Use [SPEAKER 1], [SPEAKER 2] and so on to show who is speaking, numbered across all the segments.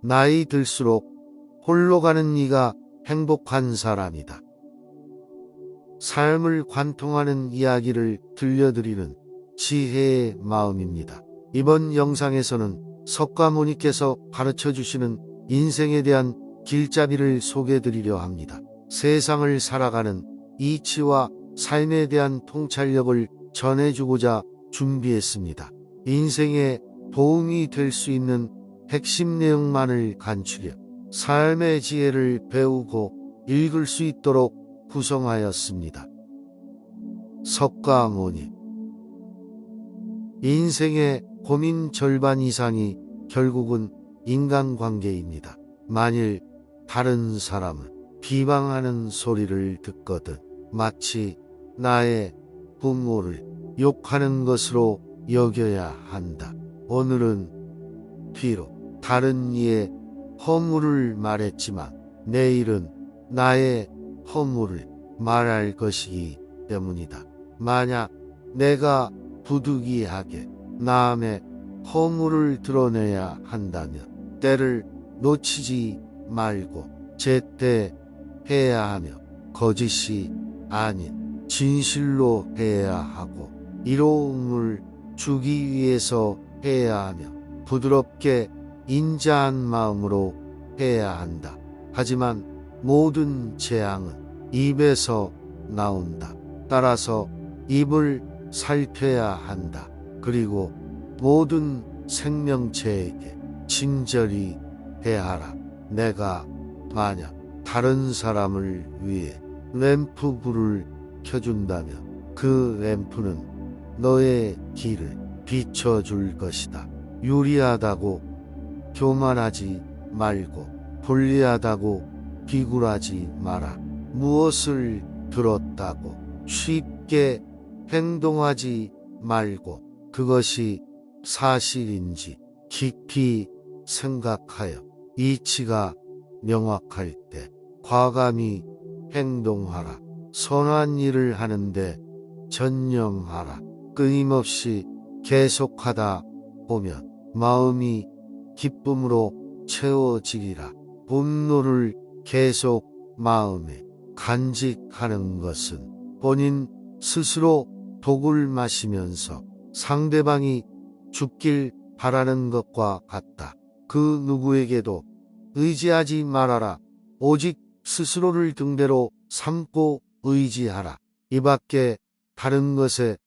[SPEAKER 1] 나이 들수록 홀로 가는 이가 행복한 사람이다. 삶을 관통하는 이야기를 들려드리는 지혜의 마음입니다. 이번 영상에서는 석가모니께서 가르쳐 주시는 인생에 대한 길잡이를 소개해드리려 합니다. 세상을 살아가는 이치와 삶에 대한 통찰력을 전해주고자 준비했습니다. 인생에 도움이 될 수 있는 핵심 내용만을 간추려 삶의 지혜를 배우고 읽을 수 있도록 구성하였습니다. 석가모니. 인생의 고민 절반 이상이 결국은 인간관계입니다. 만일 다른 사람을 비방하는 소리를 듣거든 마치 나의 부모를 욕하는 것으로 여겨야 한다. 오늘은 비록 다른 이의 허물을 말했지만 내일은 나의 허물을 말할 것이기 때문이다. 만약 내가 부득이하게 남의 허물을 드러내야 한다면 때를 놓치지 말고 제때 해야 하며 거짓이 아닌 진실로 해야 하고 이로움을 주기 위해서 해야 하며 부드럽게 인자한 마음으로 해야 한다. 하지만 모든 재앙은 입에서 나온다. 따라서 입을 살펴야 한다. 그리고 모든 생명체에게 친절히 대하라. 내가 만약 다른 사람을 위해 램프불을 켜준다면 그 램프는 너의 길을 비춰줄 것이다. 유리하다고 교만하지 말고 불리하다고 비굴하지 마라. 무엇을 들었다고 쉽게 행동하지 말고 그것이 사실인지 깊이 생각하여 이치가 명확할 때 과감히 행동하라. 선한 일을 하는데 전념하라. 끊임없이 계속하다 보면 마음이 기쁨으로 채워지리라. 분노를 계속 마음에 간직하는 것은 본인 스스로 독을 마시면서 상대방이 죽길 바라는 것과 같다. 그 누구에게도 의지하지 말아라. 오직 스스로를 등대로 삼고 의지하라. 이 밖에 다른 것에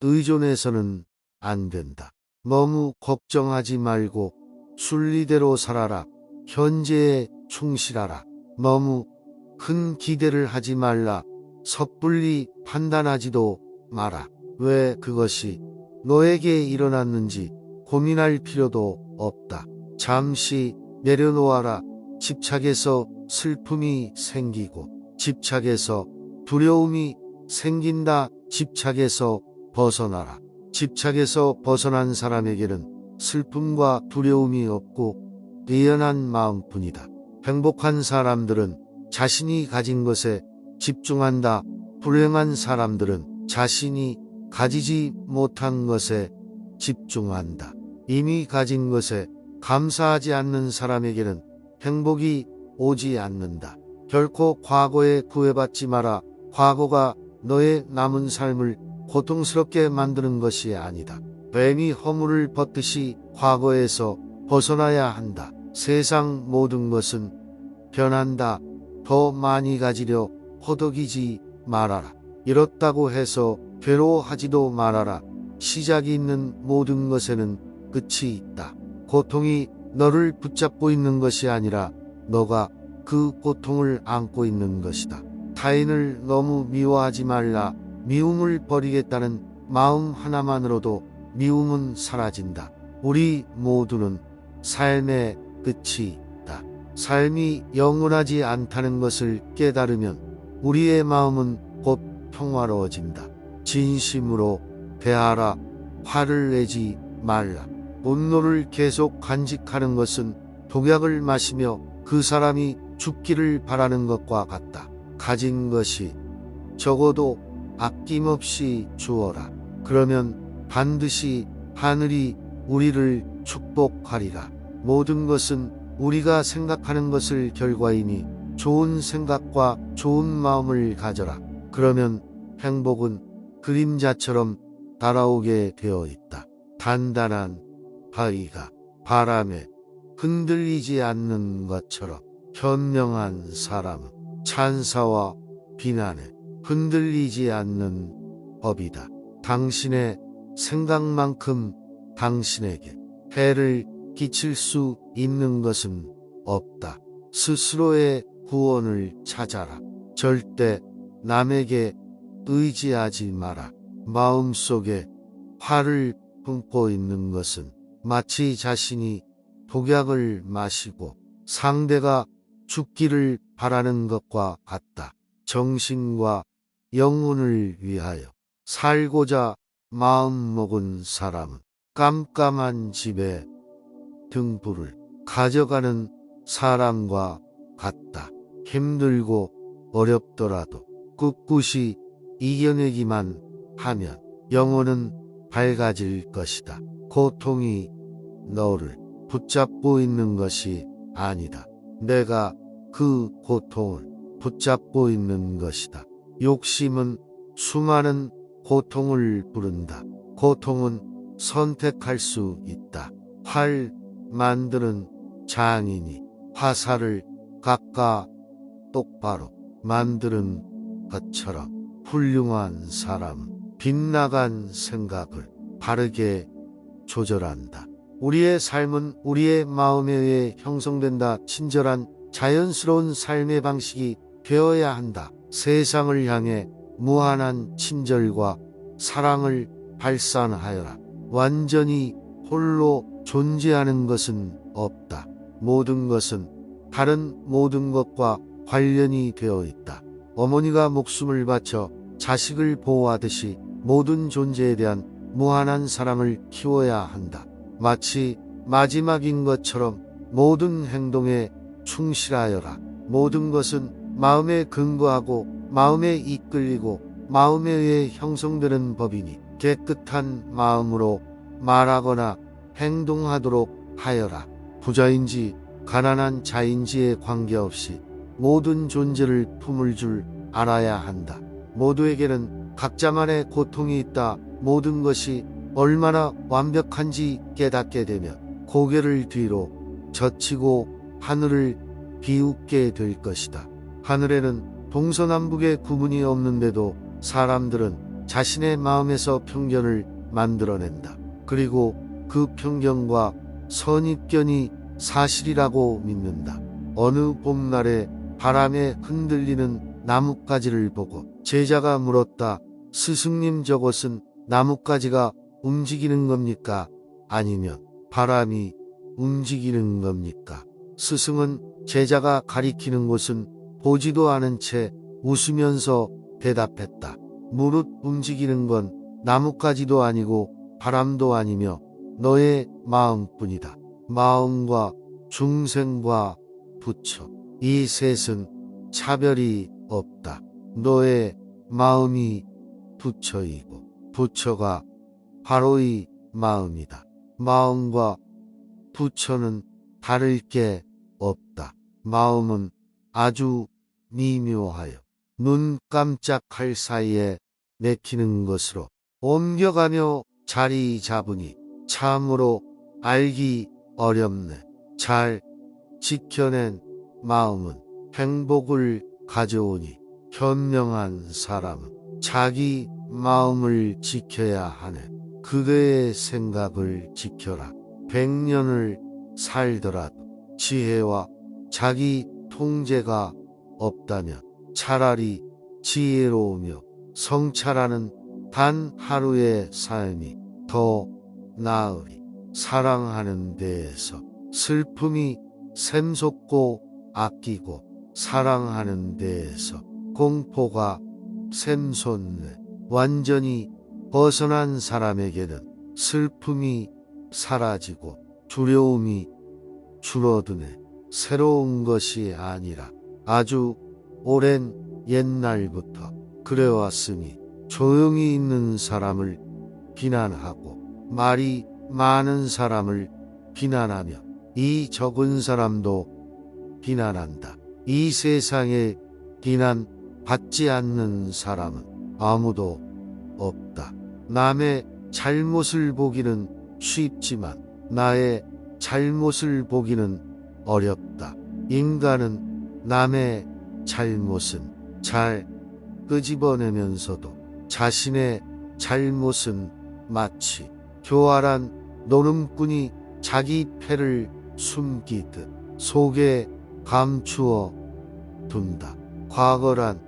[SPEAKER 1] 의존해서는 안 된다. 너무 걱정하지 말고 순리대로 살아라. 현재에 충실하라. 너무 큰 기대를 하지 말라. 섣불리 판단하지도 마라. 왜 그것이 너에게 일어났는지 고민할 필요도 없다. 잠시 내려놓아라. 집착에서 슬픔이 생기고 집착에서 두려움이 생긴다. 집착에서 벗어나라. 집착에서 벗어난 사람에게는 슬픔과 두려움이 없고 의연한 마음뿐이다. 행복한 사람들은 자신이 가진 것에 집중한다. 불행한 사람들은 자신이 가지지 못한 것에 집중한다. 이미 가진 것에 감사하지 않는 사람에게는 행복이 오지 않는다. 결코 과거에 구애받지 마라. 과거가 너의 남은 삶을 고통스럽게 만드는 것이 아니다. 뱀이 허물을 벗듯이 과거에서 벗어나야 한다. 세상 모든 것은 변한다. 더 많이 가지려 허덕이지 말아라. 이렇다고 해서 괴로워하지도 말아라. 시작이 있는 모든 것에는 끝이 있다. 고통이 너를 붙잡고 있는 것이 아니라 너가 그 고통을 안고 있는 것이다. 타인을 너무 미워하지 말라. 미움을 버리겠다는 마음 하나만으로도 미움은 사라진다. 우리 모두는 삶의 끝이 있다. 삶이 영원하지 않다는 것을 깨달으면 우리의 마음은 곧 평화로워진다. 진심으로 대하라. 화를 내지 말라. 분노를 계속 간직하는 것은 독약을 마시며 그 사람이 죽기를 바라는 것과 같다. 가진 것이 적어도 아낌없이 주어라. 그러면 반드시 하늘이 우리를 축복하리라. 모든 것은 우리가 생각하는 것을 결과이니 좋은 생각과 좋은 마음을 가져라. 그러면 행복은 그림자처럼 달아오게 되어 있다. 단단한 바위가 바람에 흔들리지 않는 것처럼 현명한 사람은 찬사와 비난에 흔들리지 않는 법이다. 당신의 생각만큼 당신에게 해를 끼칠 수 있는 것은 없다. 스스로의 구원을 찾아라. 절대 남에게 의지하지 마라. 마음속에 화를 품고 있는 것은 마치 자신이 독약을 마시고 상대가 죽기를 바라는 것과 같다. 정신과 영혼을 위하여 살고자 마음먹은 사람은 깜깜한 집에 등불을 가져가는 사람과 같다. 힘들고 어렵더라도 꿋꿋이 이겨내기만 하면 영혼은 밝아질 것이다. 고통이 너를 붙잡고 있는 것이 아니다. 내가 그 고통을 붙잡고 있는 것이다. 욕심은 수많은 고통을 부른다. 고통은 선택할 수 있다. 활 만드는 장인이 화살을 깎아 똑바로 만드는 것처럼 훌륭한 사람은 빗나간 생각을 바르게 조절한다. 우리의 삶은 우리의 마음에 의해 형성된다. 친절한 자연스러운 삶의 방식이 되어야 한다. 세상을 향해 무한한 친절과 사랑을 발산하여라. 완전히 홀로 존재하는 것은 없다. 모든 것은 다른 모든 것과 관련이 되어 있다. 어머니가 목숨을 바쳐 자식을 보호하듯이 모든 존재에 대한 무한한 사랑을 키워야 한다. 마치 마지막인 것처럼 모든 행동에 충실하여라. 모든 것은 마음에 근거하고 마음에 이끌리고 마음에 의해 형성되는 법이니 깨끗한 마음으로 말하거나 행동하도록 하여라. 부자인지 가난한 자인지에 관계없이 모든 존재를 품을 줄 알아야 한다. 모두에게는 각자만의 고통이 있다. 모든 것이 얼마나 완벽한지 깨닫게 되면 고개를 뒤로 젖히고 하늘을 비웃게 될 것이다. 하늘에는 동서남북의 구분이 없는데도 사람들은 자신의 마음에서 편견을 만들어낸다. 그리고 그 편견과 선입견이 사실이라고 믿는다. 어느 봄날에 바람에 흔들리는 나뭇가지를 보고 제자가 물었다. 스승님, 저것은 나뭇가지가 움직이는 겁니까? 아니면 바람이 움직이는 겁니까? 스승은 제자가 가리키는 곳은 보지도 않은 채 웃으면서 대답했다. 무릇 움직이는 건 나뭇가지도 아니고 바람도 아니며 너의 마음뿐이다. 마음과 중생과 부처, 이 셋은 차별이 없다. 너의 마음이 부처이고 부처가 바로 이 마음이다. 마음과 부처는 다를 게 없다. 마음은 아주 미묘하여 눈 깜짝할 사이에 내키는 것으로 옮겨가며 자리 잡으니 참으로 알기 어렵네. 잘 지켜낸 마음은 행복을 가져오니 현명한 사람은 자기 마음을 지켜야 하네. 그대의 생각을 지켜라. 100년을 살더라도 지혜와 자기 통제가 없다면 차라리 지혜로우며 성찰하는 단 하루의 삶이 더 나으리. 사랑하는 데에서 슬픔이 샘솟고 아끼고 사랑하는 데에서 공포가 샘솟네. 완전히 벗어난 사람에게는 슬픔이 사라지고 두려움이 줄어드네. 새로운 것이 아니라 아주 오랜 옛날부터 그래왔으니 조용히 있는 사람을 비난하고 말이 많은 사람을 비난하며 이 적은 사람도 비난한다. 이 세상에 비난 받지 않는 사람은 아무도 없다. 남의 잘못을 보기는 쉽지만 나의 잘못을 보기는 어렵다. 인간은 남의 잘못은 잘 끄집어내면서도 자신의 잘못은 마치 교활한 노름꾼이 자기 패를 숨기듯 속에 감추어 둔다. 과거란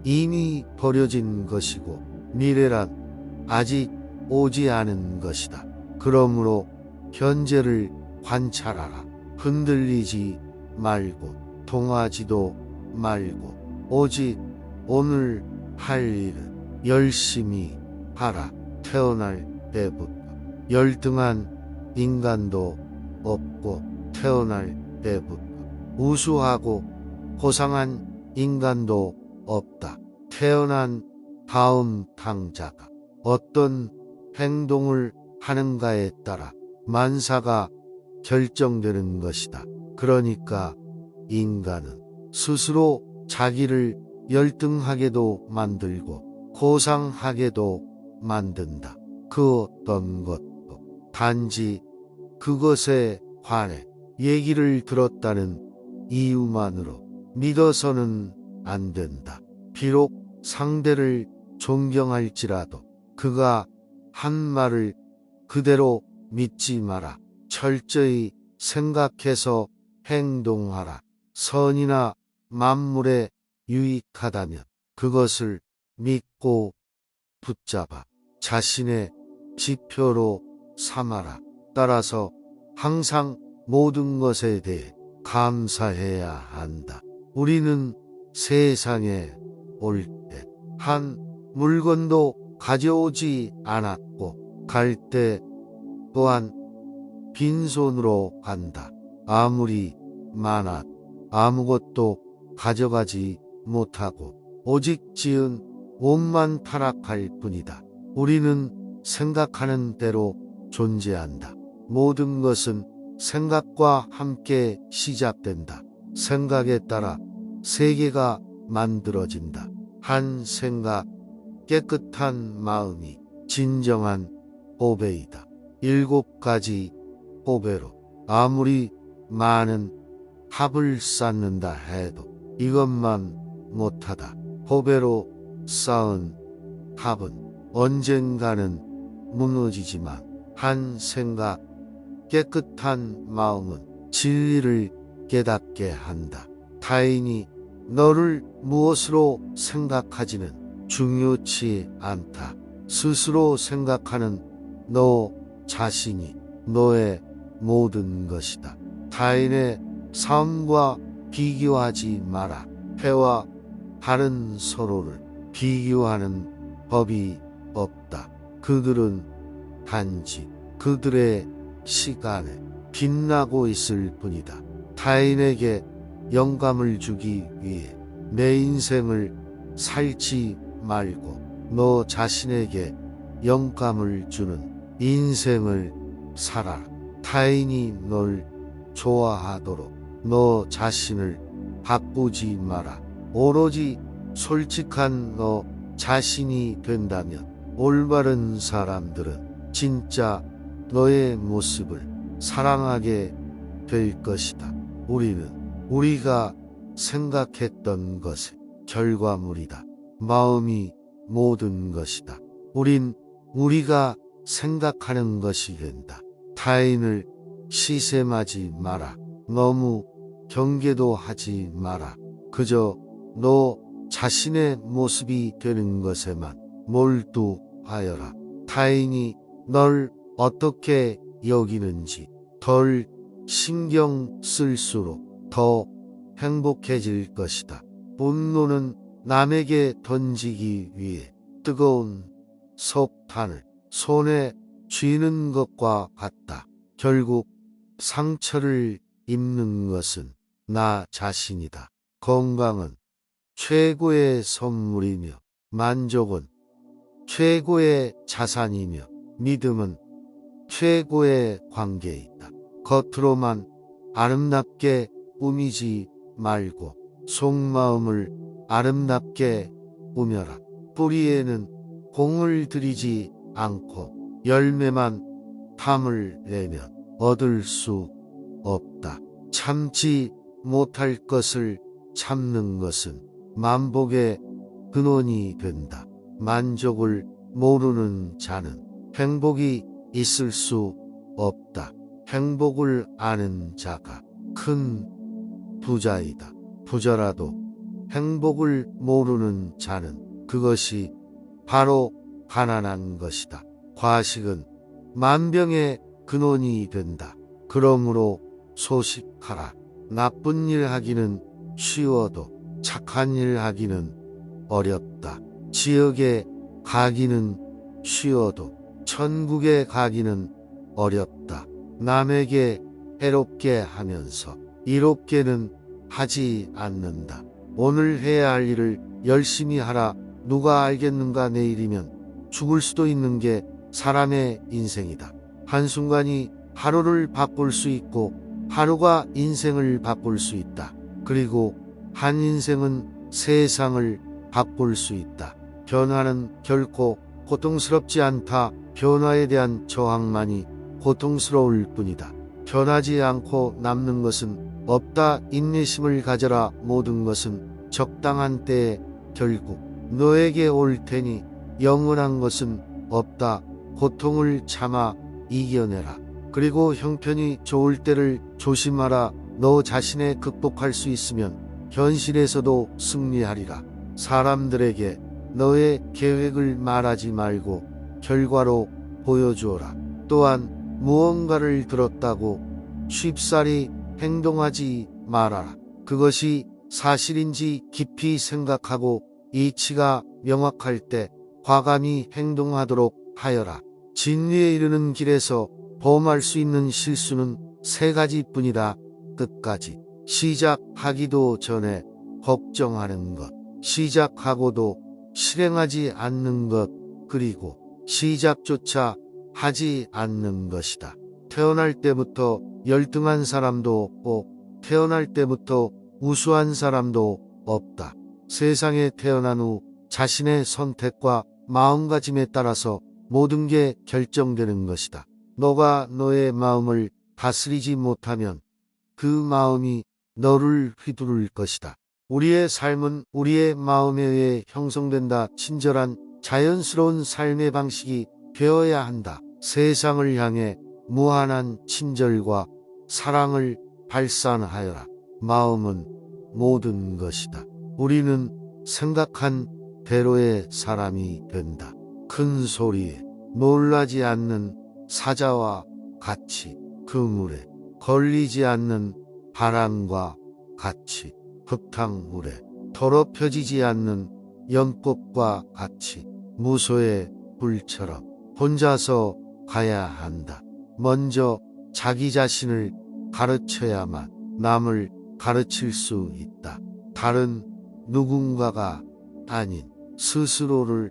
[SPEAKER 1] 이미 버려진 것이고 미래란 아직 오지 않은 것이다. 그러므로 현재를 관찰하라. 흔들리지 말고 동하지도 말고 오직 오늘 할 일을 열심히 하라. 태어날 때부터 열등한 인간도 없고 태어날 때부터 우수하고 고상한 인간도 없다. 태어난 다음 당자가 어떤 행동을 하는가에 따라 만사가 결정되는 것이다. 그러니까 인간은 스스로 자기를 열등하게도 만들고 고상하게도 만든다. 그 어떤 것도 단지 그것에 관해 얘기를 들었다는 이유만으로 믿어서는 안 된다. 비록 상대를 존경할지라도 그가 한 말을 그대로 믿지 마라. 철저히 생각해서 행동하라. 선이나 만물에 유익하다면 그것을 믿고 붙잡아 자신의 지표로 삼아라. 따라서 항상 모든 것에 대해 감사해야 한다. 우리는 세상에 올 때 한 물건도 가져오지 않았고 갈 때 또한 빈손으로 간다. 아무리 많아 아무것도 가져가지 못하고 오직 지은 몸만 타락할 뿐이다. 우리는 생각하는 대로 존재한다. 모든 것은 생각과 함께 시작된다. 생각에 따라 세계가 만들어진다. 한 생각, 깨끗한 마음이 진정한 보배이다. 7가지 보배로 아무리 많은 합을 쌓는다 해도 이것만 못하다. 보배로 쌓은 합은 언젠가는 무너지지만 한 생각, 깨끗한 마음은 진리를 깨닫게 한다. 타인이 너를 무엇으로 생각하지는 중요치 않다. 스스로 생각하는 너 자신이 너의 모든 것이다. 타인의 삶과 비교하지 마라. 해와 다른 서로를 비교하는 법이 없다. 그들은 단지 그들의 시간에 빛나고 있을 뿐이다. 타인에게 영감을 주기 위해 내 인생을 살지 말고 너 자신에게 영감을 주는 인생을 살아라. 타인이 널 좋아하도록 너 자신을 바꾸지 마라. 오로지 솔직한 너 자신이 된다면 올바른 사람들은 진짜 너의 모습을 사랑하게 될 것이다. 우리는 우리가 생각했던 것의 결과물이다. 마음이 모든 것이다. 우린 우리가 생각하는 것이 된다. 타인을 시샘하지 마라. 너무 경계도 하지 마라. 그저 너 자신의 모습이 되는 것에만 몰두하여라. 타인이 널 어떻게 여기는지 덜 신경 쓸수록 더 행복해질 것이다. 분노는 남에게 던지기 위해 뜨거운 석탄을 손에 쥐는 것과 같다. 결국 상처를 입는 것은 나 자신이다. 건강은 최고의 선물이며 만족은 최고의 자산이며 믿음은 최고의 관계이다. 겉으로만 아름답게 꾸미지 말고 속마음을 아름답게 꾸며라. 뿌리에는 공을 들이지 않고 열매만 탐을 내면 얻을 수 없다. 참지 못할 것을 참는 것은 만복의 근원이 된다. 만족을 모르는 자는 행복이 있을 수 없다. 행복을 아는 자가 큰 부자이다. 부자라도 행복을 모르는 자는 그것이 바로 가난한 것이다. 과식은 만병의 근원이 된다. 그러므로 소식하라. 나쁜 일 하기는 쉬워도 착한 일 하기는 어렵다. 지옥에 가기는 쉬워도 천국에 가기는 어렵다. 남에게 해롭게 하면서 이롭게는 하지 않는다. 오늘 해야 할 일을 열심히 하라. 누가 알겠는가. 내일이면 죽을 수도 있는 게 사람의 인생이다. 한순간이 하루를 바꿀 수 있고 하루가 인생을 바꿀 수 있다. 그리고 한 인생은 세상을 바꿀 수 있다. 변화는 결코 고통스럽지 않다. 변화에 대한 저항만이 고통스러울 뿐이다. 변하지 않고 남는 것은 없다. 인내심을 가져라. 모든 것은 적당한 때에 결국 너에게 올 테니 영원한 것은 없다. 고통을 참아 이겨내라. 그리고 형편이 좋을 때를 조심하라. 너 자신에 극복할 수 있으면 현실에서도 승리하리라. 사람들에게 너의 계획을 말하지 말고 결과로 보여주어라. 또한 무언가를 들었다고 쉽사리 행동하지 말아라. 그것이 사실인지 깊이 생각하고 이치가 명확할 때 과감히 행동하도록 하여라. 진리에 이르는 길에서 범할 수 있는 실수는 3가지뿐이다. 끝까지 시작하기도 전에 걱정하는 것, 시작하고도 실행하지 않는 것, 그리고 시작조차 하지 않는 것이다. 태어날 때부터 열등한 사람도 없고 태어날 때부터 우수한 사람도 없다. 세상에 태어난 후 자신의 선택과 마음가짐에 따라서 모든 게 결정되는 것이다. 너가 너의 마음을 다스리지 못하면 그 마음이 너를 휘두를 것이다. 우리의 삶은 우리의 마음에 의해 형성된다. 친절한 자연스러운 삶의 방식이 되어야 한다. 세상을 향해 무한한 친절과 사랑을 발산하여라. 마음은 모든 것이다. 우리는 생각한 대로의 사람이 된다. 큰 소리에 놀라지 않는 사자와 같이, 그물에 걸리지 않는 바람과 같이, 흙탕물에 더럽혀지지 않는 연꽃과 같이, 무소의 불처럼 혼자서 가야 한다. 먼저 자기 자신을 가르쳐야만 남을 가르칠 수 있다. 다른 누군가가 아닌 스스로를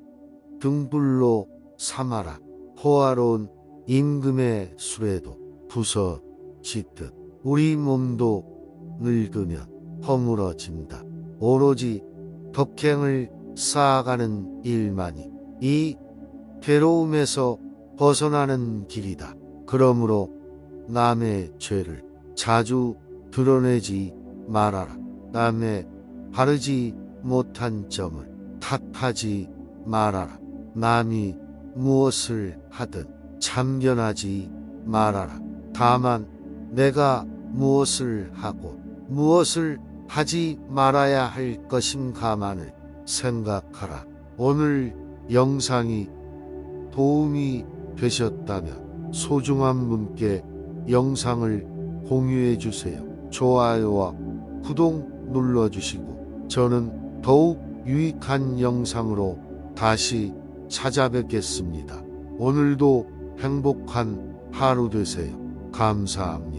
[SPEAKER 1] 등불로 삼아라. 호화로운 임금의 술에도 부서지듯 우리 몸도 늙으면 허물어진다. 오로지 덕행을 쌓아가는 일만이 이 괴로움에서 벗어나는 길이다. 그러므로 남의 죄를 자주 드러내지 말아라. 남의 바르지 못한 점을 탓하지 말아라. 남이 무엇을 하든 참견하지 말아라. 다만 내가 무엇을 하고 무엇을 하지 말아야 할 것인가만을 생각하라. 오늘 영상이 도움이 되셨다면 소중한 분께 영상을 공유해 주세요. 좋아요와 구독 눌러주시고 저는 더욱 유익한 영상으로 다시 찾아뵙겠습니다. 오늘도 행복한 하루 되세요. 감사합니다.